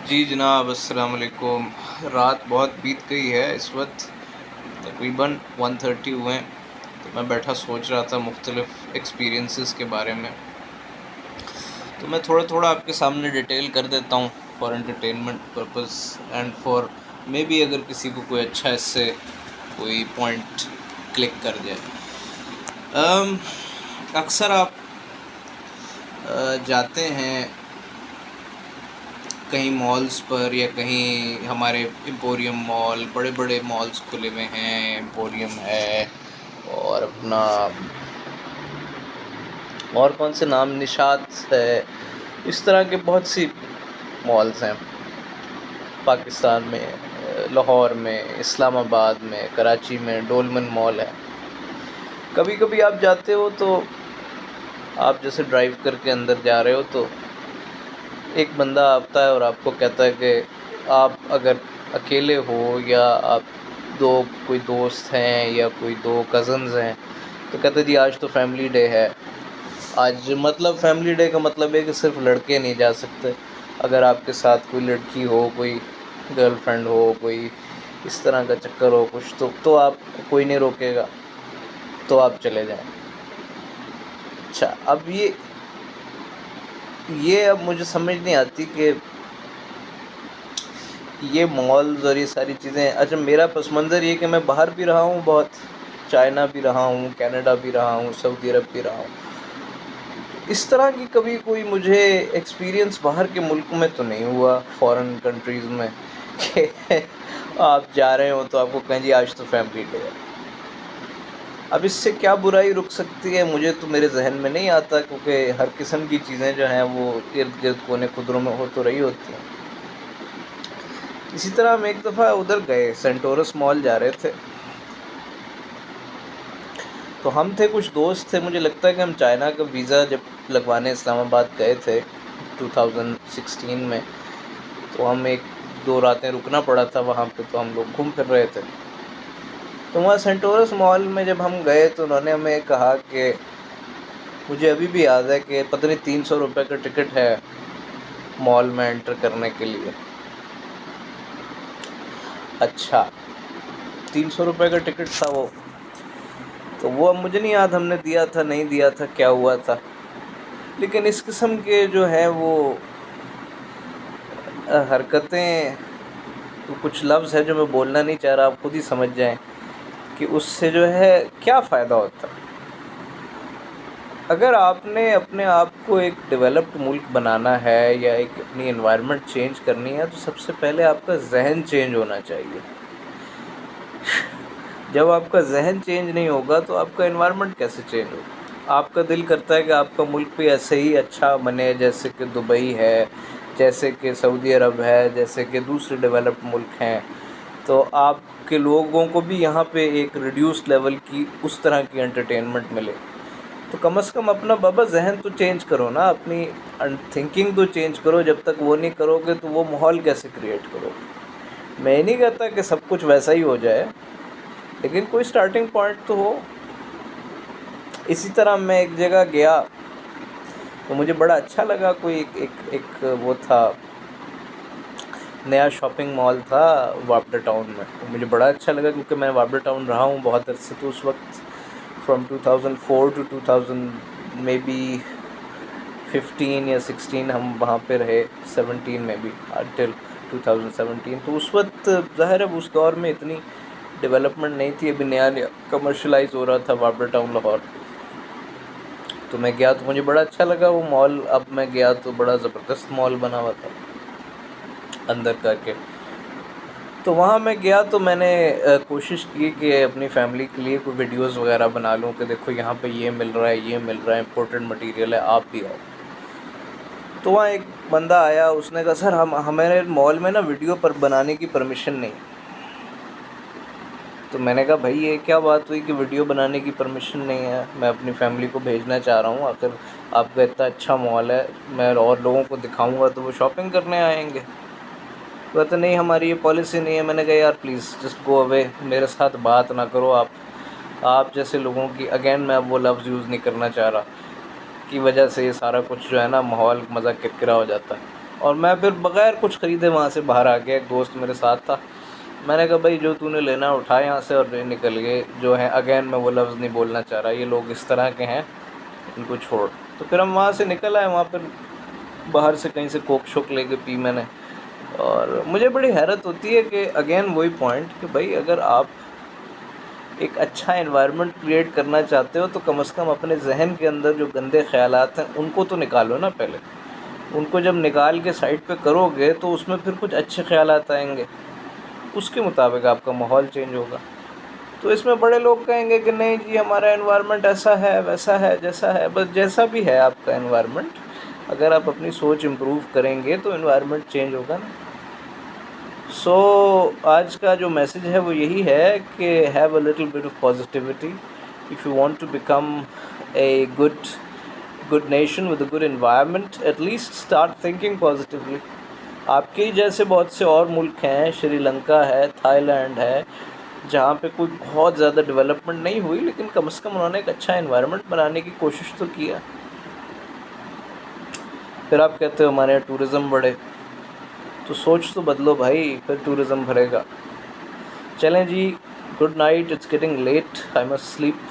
جی جناب، السلام علیکم۔ رات بہت بیت گئی ہے، اس وقت تقریباً 1:30 ہوئے ہیں، تو میں بیٹھا سوچ رہا تھا مختلف ایکسپیرینسز کے بارے میں۔ تو میں تھوڑا تھوڑا آپ کے سامنے ڈیٹیل کر دیتا ہوں for entertainment purpose and for maybe اگر کسی کو کوئی اچھا اس سے کوئی پوائنٹ کلک کر جائے۔ اکثر آپ جاتے ہیں کہیں مالز پر یا کہیں، ہمارے ایمپوریم مال، بڑے بڑے مالز کھلے ہوئے ہیں، ایمپوریم ہے اور اپنا اور کون سے نام، نشاط ہے، اس طرح کے بہت سی مالز ہیں پاکستان میں، لاہور میں، اسلام آباد میں، کراچی میں ڈولمن مال ہے۔ کبھی کبھی آپ جاتے ہو تو آپ جیسے ڈرائیو کر کے اندر جا رہے ہو تو ایک بندہ آتا ہے اور آپ کو کہتا ہے کہ آپ اگر اکیلے ہو یا آپ کوئی دوست ہیں یا کوئی دو کزنز ہیں تو کہتے جی آج تو فیملی ڈے ہے۔ آج مطلب فیملی ڈے کا مطلب ہے کہ صرف لڑکے نہیں جا سکتے، اگر آپ کے ساتھ کوئی لڑکی ہو، کوئی گرل فرینڈ ہو، کوئی اس طرح کا چکر ہو کچھ تو آپ کوئی نہیں روکے گا، تو آپ چلے جائیں۔ اچھا، اب یہ اب مجھے سمجھ نہیں آتی کہ یہ مالز اور یہ ساری چیزیں، اچھا میرا پس منظر یہ کہ میں باہر بھی رہا ہوں، بہت چائنا بھی رہا ہوں، کینیڈا بھی رہا ہوں، سعودی عرب بھی رہا ہوں، اس طرح کی کبھی کوئی مجھے ایکسپیرینس باہر کے ملک میں تو نہیں ہوا، فارن کنٹریز میں، کہ آپ جا رہے ہو تو آپ کو کہیں جی آج تو فیملی ڈے ہے۔ اب اس سے کیا برائی رک سکتی ہے، مجھے تو میرے ذہن میں نہیں آتا، کیونکہ ہر قسم کی چیزیں جو ہیں وہ ارد گرد کونے خدروں میں ہو تو رہی ہوتی ہیں۔ اسی طرح ہم ایک دفعہ ادھر گئے، سینٹورس مال جا رہے تھے، تو ہم تھے کچھ دوست تھے، مجھے لگتا ہے کہ ہم چائنا کا ویزا جب لگوانے اسلام آباد گئے تھے 2016 میں، تو ہم 1-2 راتیں رکنا پڑا تھا وہاں پہ، تو ہم لوگ گھوم پھر رہے تھے۔ تو وہاں سینٹورس مال میں جب ہم گئے تو انہوں نے ہمیں کہا کہ مجھے ابھی بھی یاد ہے کہ پتہ نہیں 300 روپے کا ٹکٹ ہے مال میں انٹر کرنے کے لیے۔ اچھا، 300 روپے کا ٹکٹ تھا وہ، تو وہ اب مجھے نہیں یاد ہم نے دیا تھا نہیں دیا تھا کیا ہوا تھا، لیکن اس قسم کے جو ہیں وہ حرکتیں، کچھ لفظ ہے جو میں بولنا نہیں چاہ رہا، آپ خود ہی سمجھ جائیں کہ اس سے جو ہے کیا فائدہ ہوتا ہے۔ اگر آپ نے اپنے آپ کو ایک ڈیولپڈ ملک بنانا ہے یا ایک اپنی انوائرمنٹ چینج کرنی ہے تو سب سے پہلے آپ کا ذہن چینج ہونا چاہیے۔ جب آپ کا ذہن چینج نہیں ہوگا تو آپ کا انوائرمنٹ کیسے چینج ہوگا؟ آپ کا دل کرتا ہے کہ آپ کا ملک بھی ایسے ہی اچھا بنے جیسے کہ دبئی ہے، جیسے کہ سعودی عرب ہے، جیسے کہ دوسرے ڈیولپڈ ملک ہیں، تو آپ کے لوگوں کو بھی یہاں پہ ایک ریڈیوس لیول کی اس طرح کی انٹرٹینمنٹ ملے، تو کم از کم اپنا بابا ذہن تو چینج کرو نا، اپنی تھنکنگ تو چینج کرو۔ جب تک وہ نہیں کرو گے تو وہ ماحول کیسے کریٹ کرو گے؟ میں یہ نہیں کہتا کہ سب کچھ ویسا ہی ہو جائے، لیکن کوئی سٹارٹنگ پوائنٹ تو ہو۔ اسی طرح میں ایک جگہ گیا تو مجھے بڑا اچھا لگا، کوئی ایک وہ تھا، نیا شاپنگ مال تھا وابڈا ٹاؤن میں، تو مجھے بڑا اچھا لگا کیونکہ میں وابڈا ٹاؤن رہا ہوں بہت عرصے، تو اس وقت فرام 2004 ٹو 2000 مے بی 15 یا 16 ہم وہاں پہ رہے، 17 میں بھی انٹل 2017۔ تو اس وقت ظاہر ہے اس دور میں اتنی ڈیولپمنٹ نہیں تھی، ابھی نیا کمرشلائز ہو رہا تھا وابڈا ٹاؤن لاہور۔ تو میں گیا تو مجھے بڑا اچھا لگا وہ مال، اب میں گیا تو بڑا زبردست مال بنا ہوا تھا اندر کر کے۔ تو وہاں میں گیا تو میں نے کوشش کی کہ اپنی فیملی کے لیے کوئی ویڈیوز وغیرہ بنا لوں کہ دیکھو یہاں پہ یہ مل رہا ہے، یہ مل رہا ہے، امپورٹنٹ مٹیریل ہے، آپ بھی آؤ۔ تو وہاں ایک بندہ آیا، اس نے کہا سر ہمارے مال میں نا ویڈیو پر بنانے کی پرمیشن نہیں۔ تو میں نے کہا بھائی یہ کیا بات ہوئی کہ ویڈیو بنانے کی پرمیشن نہیں ہے؟ میں اپنی فیملی کو بھیجنا چاہ رہا ہوں، آخر آپ کا اتنا اچھا مال ہے، میں اور لوگوں کو دکھاؤں گا تو وہ شاپنگ کرنے آئیں گے۔ کہتے نہیں ہماری یہ پالیسی نہیں ہے۔ میں نے کہا یار پلیز جسٹ گو اوے، میرے ساتھ بات نہ کرو، آپ جیسے لوگوں کی، اگین میں اب وہ لفظ یوز نہیں کرنا چاہ رہا، کی وجہ سے یہ سارا کچھ جو ہے نا ماحول مزہ کرکرا ہو جاتا ہے۔ اور میں پھر بغیر کچھ خریدے وہاں سے باہر آ گیا. ایک دوست میرے ساتھ تھا. میں نے کہا بھائی جو تو نے لینا اٹھا یہاں سے اور نکل گئے. جو ہیں اگین میں وہ لفظ نہیں بولنا چاہ رہا, یہ لوگ اس طرح کے ہیں, ان کو چھوڑ. تو پھر ہم وہاں سے نکل آئے. وہاں پھر باہر سے کہیں سے کوک شوک لے کے پی میں نے. اور مجھے بڑی حیرت ہوتی ہے کہ اگین وہی پوائنٹ کہ بھائی اگر آپ ایک اچھا انوائرمنٹ کریٹ کرنا چاہتے ہو تو کم از کم اپنے ذہن کے اندر جو گندے خیالات ہیں ان کو تو نکالو نا پہلے. ان کو جب نکال کے سائڈ پہ کرو گے تو اس میں پھر کچھ اچھے خیالات آئیں گے, اس کے مطابق آپ کا ماحول چینج ہوگا. تو اس میں بڑے لوگ کہیں گے کہ نہیں جی ہمارا انوائرمنٹ ایسا ہے ویسا ہے جیسا ہے. بس جیسا بھی ہے آپ کا انوائرمنٹ, اگر آپ اپنی سوچ امپروو کریں گے تو انوائرمنٹ چینج ہوگا نا. سو آج کا جو میسیج ہے وہ یہی ہے کہ have a little bit of positivity if you want to become a good nation with a good environment. At least start thinking positively. آپ کے جیسے بہت سے اور ملک ہیں, شری لنکا ہے, تھائی لینڈ ہے, جہاں پہ کوئی بہت زیادہ ڈیولپمنٹ نہیں ہوئی لیکن کم از کم انہوں نے ایک اچھا انوائرمنٹ بنانے کی کوشش تو کیا. پھر آپ کہتے ہو ہمارے یہاں ٹورزم بڑھے, تو سوچ تو بدلو بھائی, پھر ٹورزم بڑھے گا. چلیں جی, good night, it's getting late, I must slip.